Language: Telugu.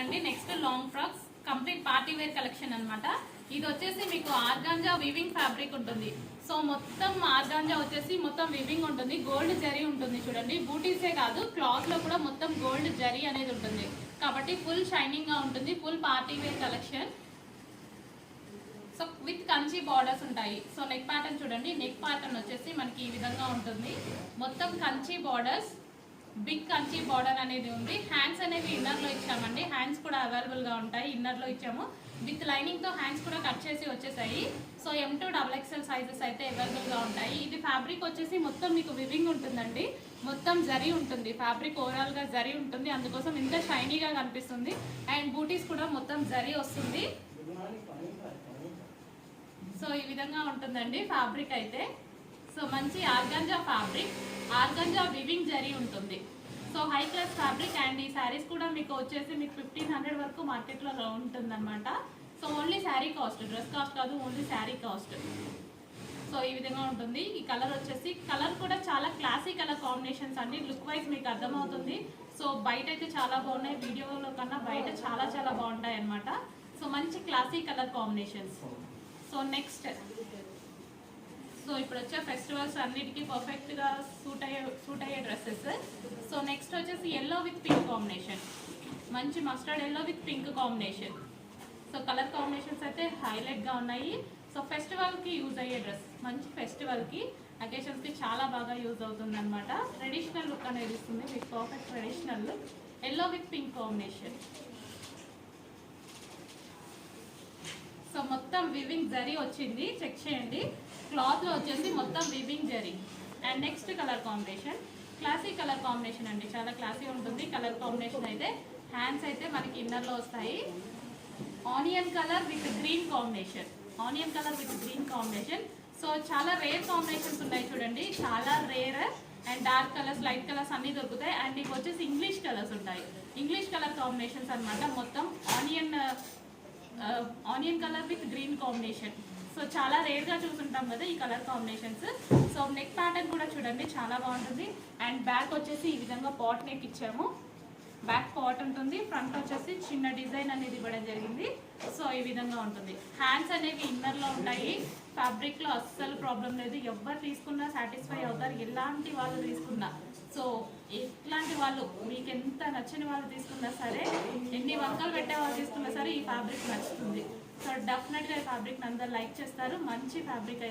చూడండి next long frocks complete party wear collection అన్నమాట. ఇది వచ్చేసి మీకు ఆర్గాంజా వివింగ్ ఫ్యాబ్రిక్ ఉంటుంది. సో మొత్తం ఆర్గాంజా వచ్చేసి మొత్తం వివింగ్ ఉంటుంది, గోల్డ్ జరీ ఉంటుంది. చూడండి బూటీసే కాదు క్లాత్ లో కూడా మొత్తం గోల్డ్ జరీ అనేది ఉంటుంది కాబట్టి ఫుల్ షైనింగ్ గా ఉంటుంది. Full party wear collection. So with Kanchi borders ఉంటాయి. సో నెక్ ప్యాటర్న్ చూడండి, నెక్ ప్యాటర్న్ వచ్చేసి మనకి ఈ విధంగా ఉంటుంది. మొత్తం Kanchi borders, big Kanchi border అనేది ఉంది. హ్యాండ్స్ అనేవి ఇన్నర్ లో ఇచ్చామండి, హ్యాండ్స్ కూడా అవైలబుల్ గా ఉంటాయి. ఇన్నర్ లో ఇచ్చాము, విత్ లైనింగ్ తో హ్యాండ్స్ కూడా కట్ చేసి వచ్చేసాయి. సో M2 XXL సైజెస్ అయితే అవైలబుల్ గా ఉంటాయి. ఇది ఫ్యాబ్రిక్ వచ్చేసి మొత్తం మీకు వివింగ్ ఉంటుందండి, మొత్తం జరీ ఉంటుంది. ఫ్యాబ్రిక్ ఓవరాల్ గా జరీ ఉంటుంది, అందుకోసం ఇంత షైనీగా కనిపిస్తుంది. అండ్ బూటీస్ కూడా మొత్తం జరీ వస్తుంది. సో ఈ విధంగా ఉంటుందండి ఫ్యాబ్రిక్ అయితే. సో మంచి organza fabric, organza weaving zari ఉంటుంది. So high class fabric. And ఈ శారీస్ కూడా మీకు వచ్చేసి మీకు 1500 వరకు మార్కెట్లో ఉంటుంది అనమాట. So only sari cost, dress cost కాదు, ఓన్లీ శారీ కాస్ట్. సో ఈ విధంగా ఉంటుంది. ఈ కలర్ వచ్చేసి కలర్ కూడా చాలా క్లాసీ కలర్ కాంబినేషన్స్ అండి. లుక్ వైజ్ మీకు అర్థమవుతుంది. సో బయట అయితే చాలా బాగున్నాయి, వీడియోలో కన్నా బయట చాలా చాలా బాగుంటాయి అనమాట. సో మంచి classy colour combinations. So next, so ఇప్పుడు వచ్చే ఫెస్టివల్స్ అన్నిటికీ పర్ఫెక్ట్గా సూట్ అయ్యే డ్రెస్సెస్. సో నెక్స్ట్ వచ్చేసి ఎల్లో విత్ పింక్ కాంబినేషన్, మంచి mustard yellow with pink combination. So colour combinations అయితే హైలైట్గా ఉన్నాయి. సో ఫెస్టివల్కి యూజ్ అయ్యే డ్రెస్, మంచి ఫెస్టివల్కి అకేషన్స్కి చాలా బాగా యూజ్ అవుతుంది అనమాట. ట్రెడిషనల్ లుక్ అనేది ఇస్తుంది మీకు, perfect traditional look. Yellow with pink combination. So మొత్తం వివింగ్ జరీ వచ్చింది, చెక్ చేయండి. క్లాత్ లో వచ్చేసి మొత్తం weaving zari. And next colour combination, classy colour combination అండి, చాలా క్లాసీ ఉంటుంది కలర్ కాంబినేషన్ అయితే. హ్యాండ్స్ అయితే మనకి ఇన్నర్ లో వస్తాయి. Onion colour with green combination, onion colour with green combination. So చాలా రేర్ కాంబినేషన్స్ ఉన్నాయి చూడండి, చాలా rare. And dark colours, light colours అన్ని దొరుకుతాయి. అండ్ ఇవి వచ్చేసి ఇంగ్లీష్ కలర్స్ ఉంటాయి, ఇంగ్లీష్ కలర్ కాంబినేషన్స్ అనమాట. మొత్తం onion colour with green combination. So చాలా రేర్గా చూసుంటాం కదా ఈ colour combinations. So neck pattern కూడా చూడండి చాలా బాగుంటుంది. అండ్ బ్యాక్ వచ్చేసి ఈ విధంగా పాట్ నెక్ ఇచ్చాము, బ్యాక్ పాట్ ఉంటుంది. ఫ్రంట్ వచ్చేసి చిన్న డిజైన్ అనేది ఇవ్వడం జరిగింది. సో ఈ విధంగా ఉంటుంది. హ్యాండ్స్ అనేవి ఇన్నర్లో ఉంటాయి. ఫ్యాబ్రిక్లో అస్సలు ప్రాబ్లం లేదు, ఎవరు తీసుకున్నా సాటిస్ఫై అవుతారు, ఎలాంటి వాళ్ళు తీసుకున్నా. సో ఎట్లాంటి వాళ్ళు, మీకు ఎంత నచ్చని వాళ్ళు తీసుకున్నా సరే, ఎన్ని వంకలు పెట్టే వాళ్ళు తీసుకున్నా సరే ఈ ఫ్యాబ్రిక్ నచ్చుతుంది. సో డెఫినెట్గా ఈ ఫ్యాబ్రిక్ అందరు లైక్ చేస్తారు. మంచి ఫ్యాబ్రిక్.